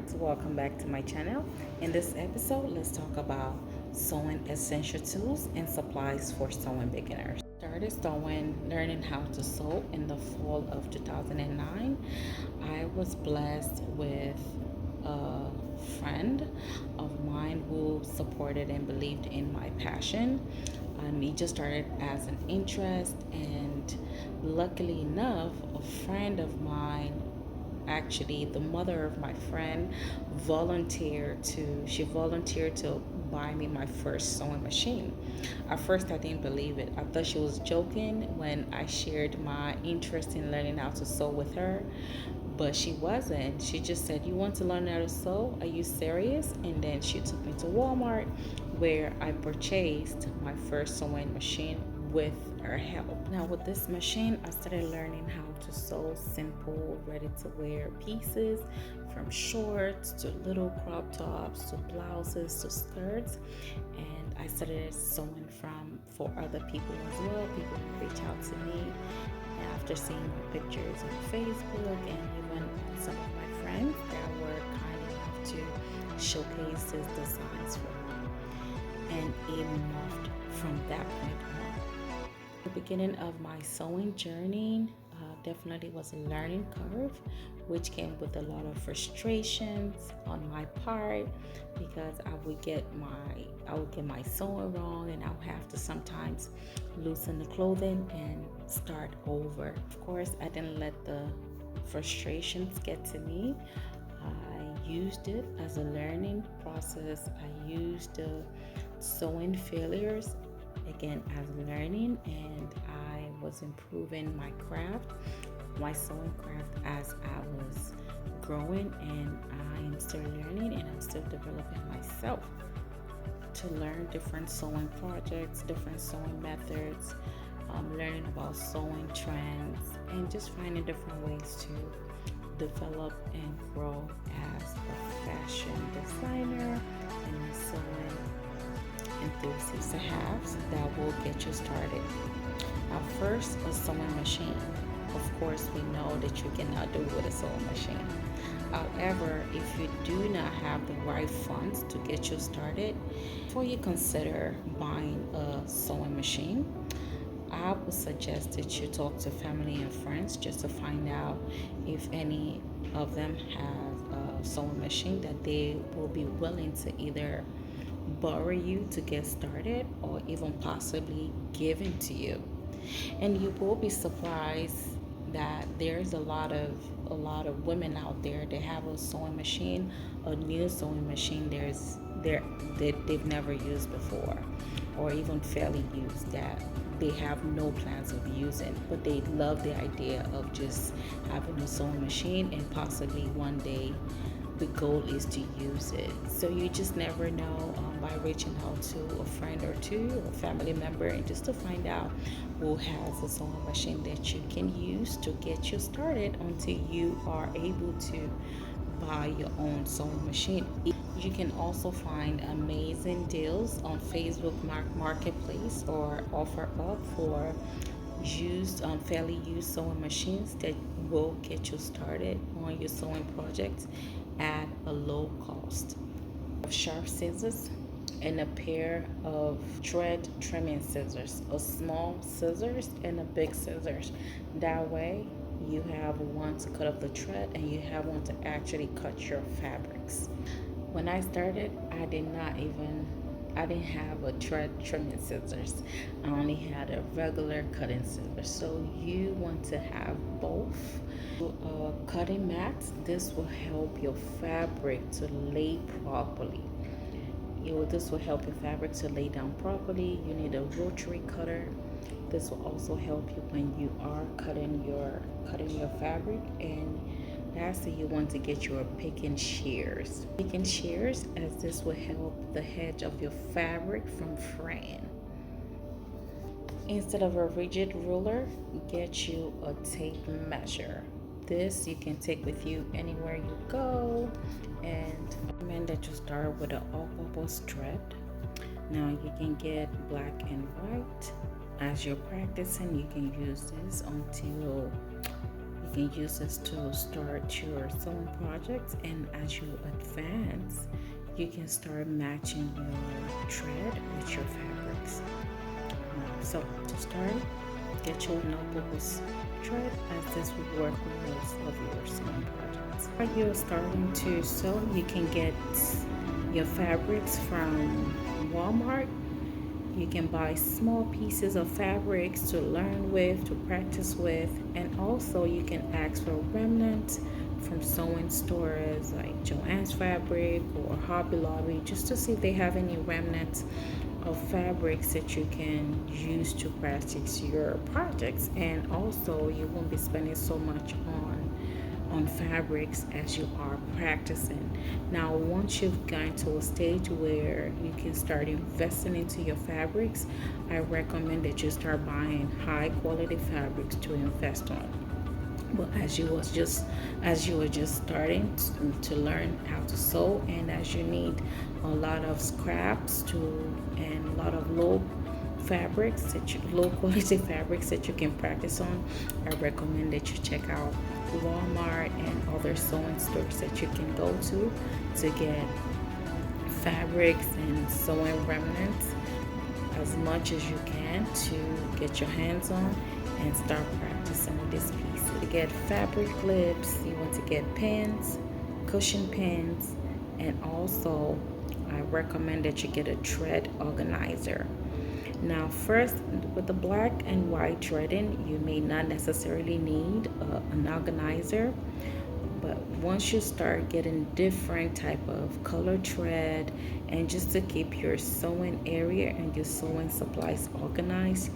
friends, welcome back to my channel. In this episode, let's talk about sewing essential tools and supplies for sewing beginners. Started sewing, learning how to sew in the fall of 2009. I was blessed with a friend of mine who supported and believed in my passion. It just started as an interest, and luckily enough, a friend of mine, actually the mother of my friend, volunteered to buy me my first sewing machine. At first I didn't believe it. I thought she was joking when I shared my interest in learning how to sew with her, but she wasn't. She just said, "You want to learn how to sew? Are you serious?" And then she took me to Walmart, where I purchased my first sewing machine with her help. Now, with this machine, I started learning how to sew simple, ready to wear pieces, from shorts to little crop tops to blouses to skirts. And I started sewing for other people as well. People would reach out to me after seeing my pictures on Facebook, and even some of my friends that were kind enough to showcase these designs for me. And it morphed from that point on. The beginning of my sewing journey definitely was a learning curve, which came with a lot of frustrations on my part, because I would get my sewing wrong, and I would have to sometimes loosen the clothing and start over. Of course, I didn't let the frustrations get to me. I used it as a learning process. I used sewing failures again as learning, and I was improving my sewing craft, as I was growing, and I am still learning and I'm still developing myself to learn different sewing projects, different sewing methods, learning about sewing trends, and just finding different ways to develop and grow as a fashion designer and a sewing enthusiast have that will get you started. First, a sewing machine. Of course, we know that you cannot do with a sewing machine. However, if you do not have the right funds to get you started, before you consider buying a sewing machine, I would suggest that you talk to family and friends just to find out if any of them have a sewing machine that they will be willing to either borrow you to get started or even possibly given to you. And you will be surprised that there's a lot of women out there that have a sewing machine, a new sewing machine that they've never used before, or even fairly used, that they have no plans of using, but they love the idea of just having a sewing machine, and possibly one day the goal is to use it. So you just never know, by reaching out to a friend or two, or family member, and just to find out who has a sewing machine that you can use to get you started until you are able to buy your own sewing machine. You can also find amazing deals on Facebook Marketplace, or OfferUp, for fairly used sewing machines that will get you started on your sewing projects at a low cost. Sharp scissors and a pair of thread trimming scissors, a small scissors and a big scissors. That way you have one to cut off the thread, and you have one to actually cut your fabrics. When I started, I didn't have a thread trimming scissors. I only had a regular cutting scissors. So you want to have both. Cutting mats, this will help your fabric to lay properly. This will help your fabric to lay down properly. You need a rotary cutter. This will also help you when you are cutting your fabric. And lastly, you want to get your picking shears. Picking shears, as this will help the edge of your fabric from fraying. Instead of a rigid ruler, get you a tape measure. This you can take with you anywhere you go, and I recommend that you start with an all-purpose thread. Now you can get black and white. As you're practicing, you can use this until you You can use this to start your sewing projects, and as you advance, you can start matching your thread with your fabrics. So to start, get your notebooks thread, as this will work with most of your sewing projects. When you're starting to sew, you can get your fabrics from Walmart. You can buy small pieces of fabrics to learn with, to practice with, and also you can ask for remnants from sewing stores like Joann's Fabric or Hobby Lobby, just to see if they have any remnants of fabrics that you can use to practice your projects. And also you won't be spending so much on fabrics as you are practicing. Now, once you've gotten to a stage where you can start investing into your fabrics, I recommend that you start buying high quality fabrics to invest on. But as you were just starting to learn how to sew, and as you need a lot of scraps to and a lot of low quality fabrics that you can practice on, I recommend that you check out Walmart and other sewing stores that you can go to get fabrics and sewing remnants as much as you can to get your hands on and start practicing with this piece. To get fabric clips, you want to get pins, cushion pins, and also I recommend that you get a thread organizer. Now, first, with the black and white threading, you may not necessarily need an organizer, but once you start getting different type of color thread, and just to keep your sewing area and your sewing supplies organized,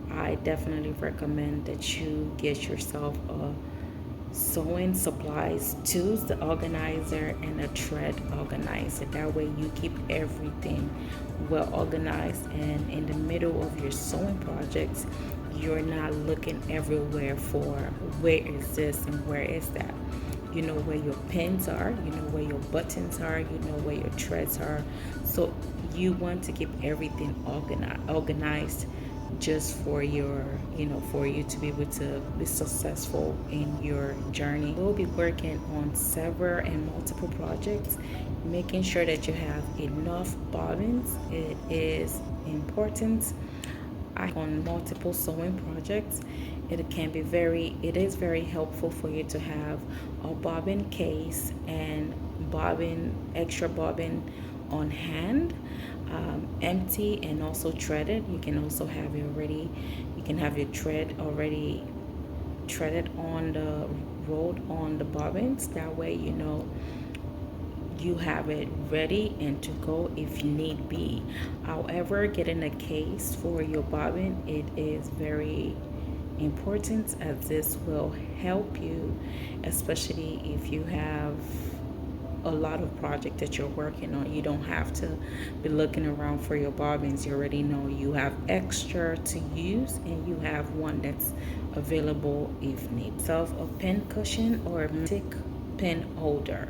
I definitely recommend that you get yourself a sewing supplies tools, the organizer and a thread organizer. That way you keep everything well organized, and in the middle of your sewing projects you're not looking everywhere for where is this and where is that. You know where your pins are, you know where your buttons are, you know where your threads are. So you want to keep everything organized just for your, for you to be able to be successful in your journey. We'll be working on several and multiple projects, making sure that you have enough bobbins. It is important. On multiple sewing projects, it is very helpful for you to have a bobbin case and extra bobbin on hand, empty and also threaded. You can also have you can have your thread already threaded on the rolled on the bobbins. That way you have it ready and to go if need be. However, getting a case for your bobbin, it is very important, as this will help you, especially if you have a lot of project that you're working on. You don't have to be looking around for your bobbins. You already know you have extra to use, and you have one that's available if need. Self a pin cushion or a magnetic pin holder.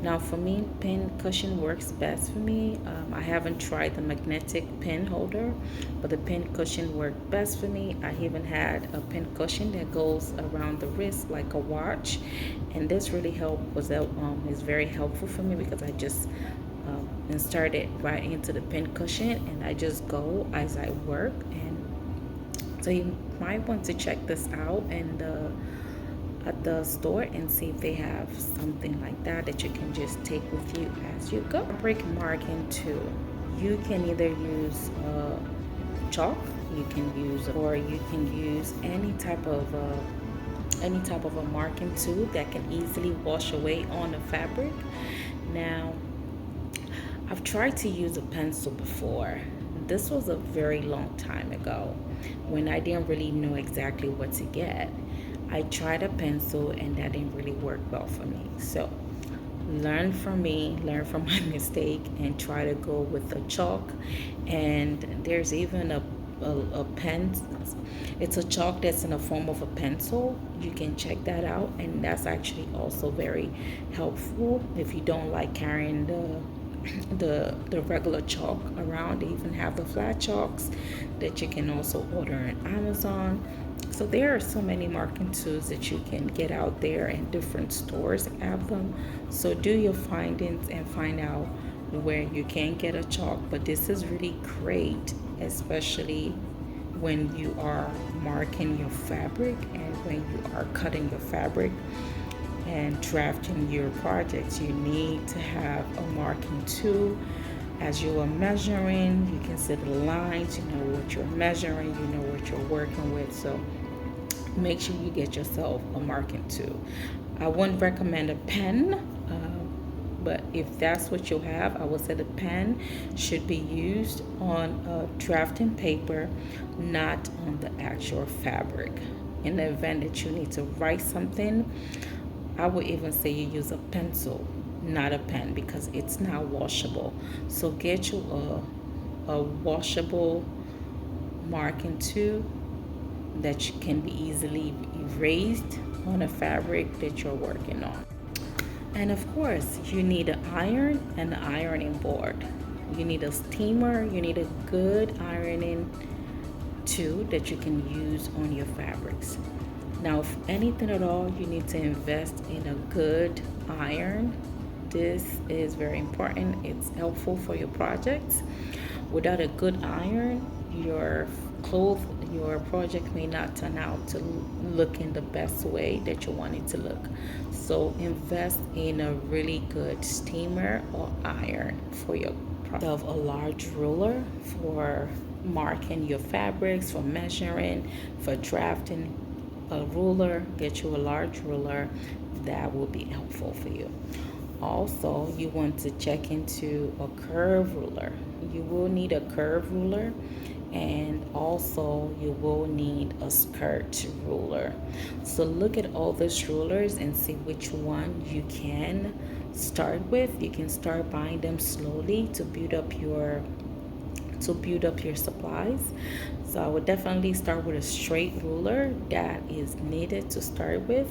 Now for me, pin cushion works best for me. I haven't tried the magnetic pin holder, but the pin cushion worked best for me. I even had a pin cushion that goes around the wrist like a watch, and this really is very helpful for me, because I just insert it right into the pin cushion and I just go as I work. And so you might want to check this out at the store and see if they have something like that you can just take with you as you go. Fabric marking tool. You can either use chalk, you can use any type of a marking tool that can easily wash away on the fabric. Now, I've tried to use a pencil before. This was a very long time ago when I didn't really know exactly what to get. I tried a pencil and that didn't really work well for me. So learn from my mistake, and try to go with a chalk. And there's even a pen. It's a chalk that's in the form of a pencil. You can check that out, and that's actually also very helpful if you don't like carrying the regular chalk around. They even have the flat chalks that you can also order on Amazon. So there are so many marking tools that you can get out there, and different stores have them. So do your findings and find out where you can get a chalk. But this is really great, especially when you are marking your fabric and when you are cutting your fabric and drafting your projects. You need to have a marking tool. As you are measuring, you can see the lines, you know what you're measuring, you know what you're working with. So make sure you get yourself a marking tool. I wouldn't recommend a pen, but if that's what you have, I would say the pen should be used on a drafting paper, not on the actual fabric. In the event that you need to write something, I would even say you use a pencil, not a pen, because it's not washable. So get you a washable marking tool that can be easily erased on a fabric that you're working on. And of course, you need an iron and an ironing board. You need a steamer, you need a good ironing tool that you can use on your fabrics. Now, if anything at all, you need to invest in a good iron. This is very important. It's helpful for your projects. Without a good iron, your clothes, your project may not turn out to look in the best way that you want it to look. So invest in a really good steamer or iron for your project. Of a large ruler for marking your fabrics, for measuring, for drafting. A ruler, get you a large ruler, that will be helpful for you. Also, you want to check into a curve ruler. You will need a curve ruler, and also you will need a skirt ruler. So look at all these rulers and see which one you can start with. You can start buying them slowly to build up your supplies. So I would definitely start with a straight ruler that is needed to start with,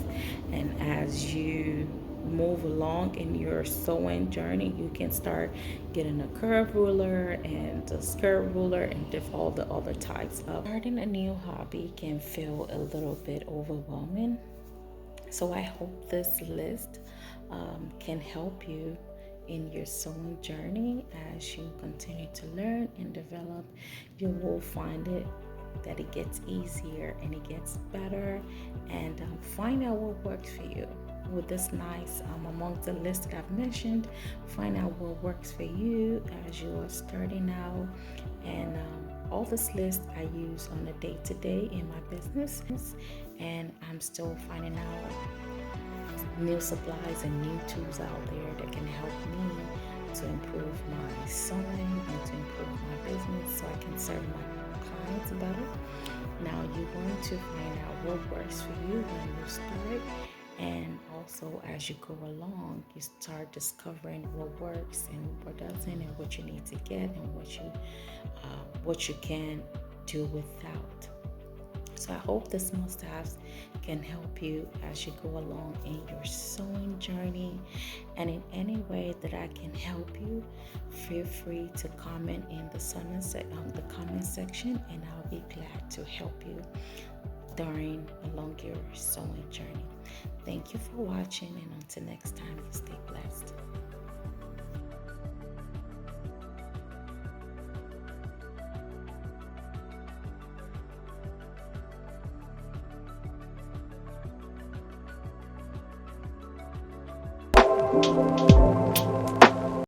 and as you move along in your sewing journey, you can start getting a curve ruler and a skirt ruler and all the other types of. Starting a new hobby can feel a little bit overwhelming, so I hope this list can help you in your sewing journey. As you continue to learn and develop, you will find that it gets easier and it gets better, and find out what works for you. With this nice among the list that I've mentioned, find out what works for you as you are starting out. And all this list I use on a day-to-day in my business, and I'm still finding out new supplies and new tools out there that can help me to improve my sewing and to improve my business so I can serve my clients better. Now you want to find out what works for you when you start, and also as you go along, you start discovering what works and what doesn't, and what you need to get and what you can do without. So I hope this must-haves can help you as you go along in your sewing journey. And in any way that I can help you, feel free to comment in the comment section, and I'll be glad to help you along your sewing journey. Thank you for watching, and until next time, you stay blessed.